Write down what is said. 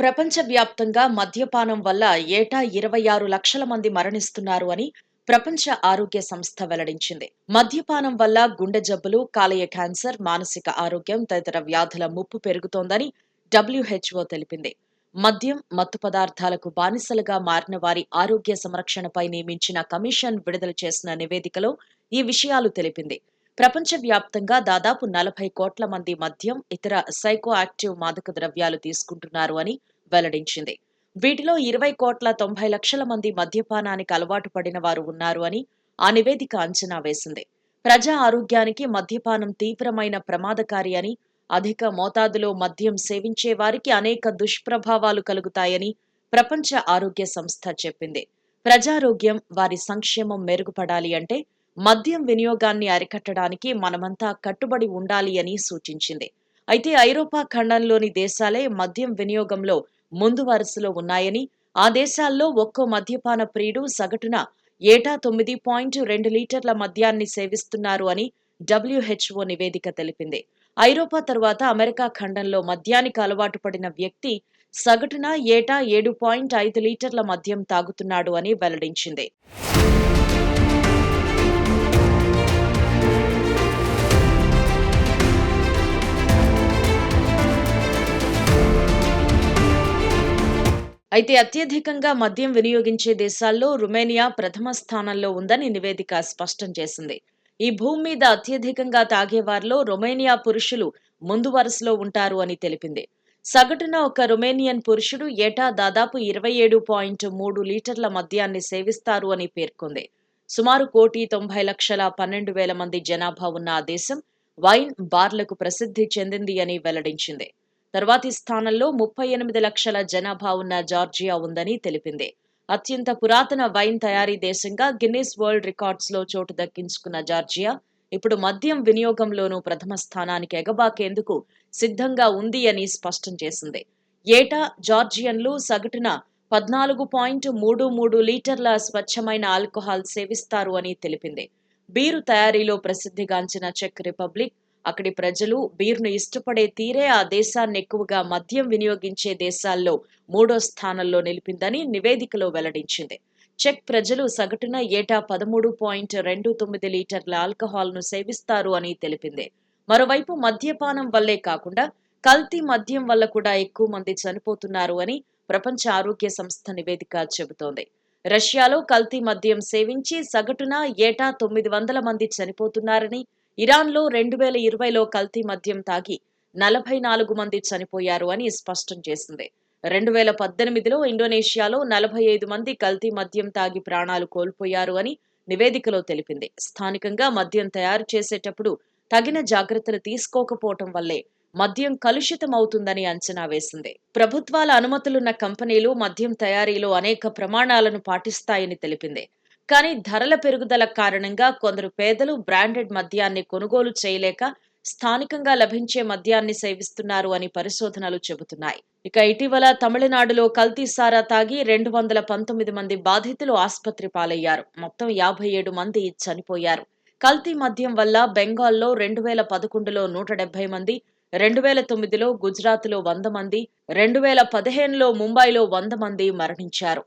ప్రపంచవ్యాప్తంగా మద్యపానం వల్ల ఏటా 26 లక్షల మంది మరణిస్తున్నారు అని ప్రపంచ ఆరోగ్య సంస్థ వెల్లడించింది. మద్యపానం వల్ల గుండె జబ్బులు, కాలేయ క్యాన్సర్, మానసిక ఆరోగ్యం తదితర వ్యాధుల ముప్పు పెరుగుతోందని డబ్ల్యూహెచ్ఓ తెలిపింది. మద్యం, మత్తు పదార్థాలకు బానిసలుగా మారిన వారి ఆరోగ్య సంరక్షణపై నియమించిన కమిషన్ విడుదల చేసిన నివేదికలో ఈ విషయాలు తెలిపింది. ప్రపంచవ్యాప్తంగా దాదాపు 40 కోట్ల మంది మద్యం, ఇతర సైకో యాక్టివ్ మాదక ద్రవ్యాలు తీసుకుంటున్నారు అని వెల్లడించింది. వీటిలో 20 కోట్ల 90 లక్షల మంది మద్యపానానికి అలవాటు పడిన వారు ఉన్నారు అని ఆ నివేదిక అంచనా వేసింది. ప్రజా ఆరోగ్యానికి మద్యపానం తీవ్రమైన ప్రమాదకారి అని, అధిక మోతాదులో మద్యం సేవించే వారికి అనేక దుష్ప్రభావాలు కలుగుతాయని ప్రపంచ ఆరోగ్య సంస్థ చెప్పింది. ప్రజారోగ్యం, వారి సంక్షేమం మెరుగుపడాలి అంటే మద్యం వినియోగాన్ని అరికట్టడానికి మనమంతా కట్టుబడి ఉండాలి అని సూచించింది. అయితే ఐరోపా ఖండంలోని దేశాలే మద్యం వినియోగంలో ముందు వరుసలో ఉన్నాయని, ఆ దేశాల్లో ఒక్కో మద్యపాన ప్రియుడు సగటున ఏటా 9.2 లీటర్ల మద్యాన్ని సేవిస్తున్నారు అని డబ్ల్యూహెచ్ఓ నివేదిక తెలిపింది. ఐరోపా తరువాత అమెరికా ఖండంలో మద్యానికి అలవాటు పడిన వ్యక్తి సగటున ఏటా 7.5 లీటర్ల మద్యం తాగుతున్నాడు అని వెల్లడించింది. అయితే అత్యధికంగా మద్యం వినియోగించే దేశాల్లో రొమేనియా ప్రథమ స్థానంలో ఉందని నివేదిక స్పష్టం చేసింది. ఈ భూమి మీద అత్యధికంగా తాగేవారిలో రొమేనియా పురుషులు ముందు వరుసలో ఉంటారు అని తెలిపింది. సగటున ఒక రొమేనియన్ పురుషుడు ఏటా దాదాపు 27.3 లీటర్ల మద్యాన్ని సేవిస్తారు అని పేర్కొంది. సుమారు 1,90,12,000 మంది జనాభా ఉన్న ఆ దేశం వైన్, బార్లకు ప్రసిద్ధి చెందింది అని వెల్లడించింది. తర్వాతి స్థానంలో 38 లక్షల జనాభా ఉన్న జార్జియా ఉందని తెలిపింది. అత్యంత పురాతన వైన్ తయారీ దేశంగా గిన్నిస్ వరల్డ్ రికార్డ్స్ లో చోటు దక్కించుకున్న జార్జియా ఇప్పుడు మద్యం వినియోగంలోనూ ప్రథమ స్థానానికి ఎగబాకేందుకు సిద్ధంగా ఉంది అని స్పష్టం చేసింది. ఏటా జార్జియన్లు సగటున 14.33 లీటర్ల స్వచ్ఛమైన ఆల్కహాల్ సేవిస్తారు అని తెలిపింది. బీరు తయారీలో ప్రసిద్ధిగాంచిన చెక్ రిపబ్లిక్ అక్కడి ప్రజలు బీర్ను ఇష్టపడే తీరే ఆ దేశాన్ని ఎక్కువగా మద్యం వినియోగించే దేశాల్లో 3వ స్థానంలో నిలిపిందని నివేదికలో వెల్లడించింది. చెక్ ప్రజలు సగటున ఏటా 13.29 లీటర్ల ఆల్కహాల్ను సేవిస్తారు అని తెలిపింది. మరోవైపు మద్యపానం వల్లే కాకుండా కల్తీ మద్యం వల్ల కూడా ఎక్కువ మంది చనిపోతున్నారు అని ప్రపంచ ఆరోగ్య సంస్థ నివేదిక చెబుతోంది. రష్యాలో కల్తీ మద్యం సేవించి సగటున ఏటా 900 మంది చనిపోతున్నారని, ఇరాన్లో 2020లో కల్తీ మద్యం తాగి 44 మంది చనిపోయారు అని స్పష్టం చేసింది. 2018లో ఇండోనేషియాలో 45 మంది కల్తీ మద్యం తాగి ప్రాణాలు కోల్పోయారు అని నివేదికలో తెలిపింది. స్థానికంగా మద్యం తయారు చేసేటప్పుడు తగిన జాగ్రత్తలు తీసుకోకపోవటం వల్లే మద్యం కలుషితమవుతుందని అంచనా వేసింది. ప్రభుత్వాల అనుమతులున్న కంపెనీలు మద్యం తయారీలో అనేక ప్రమాణాలను పాటిస్తాయని తెలిపింది. కానీ ధరల పెరుగుదల కారణంగా కొందరు పేదలు బ్రాండెడ్ మద్యాన్ని కొనుగోలు చేయలేక స్థానికంగా లభించే మద్యాన్ని సేవిస్తున్నారు అని పరిశోధనలు చెబుతున్నాయి. ఇక ఇటీవల తమిళనాడులో కల్తీ సారా తాగి 219 మంది బాధితులు ఆస్పత్రి పాలయ్యారు. మొత్తం 57 మంది చనిపోయారు. కల్తీ మద్యం వల్ల బెంగాల్లో 2011లో 170 మంది, 2009లో గుజరాత్లో 100 మంది, 2015లో ముంబైలో 100 మంది మరణించారు.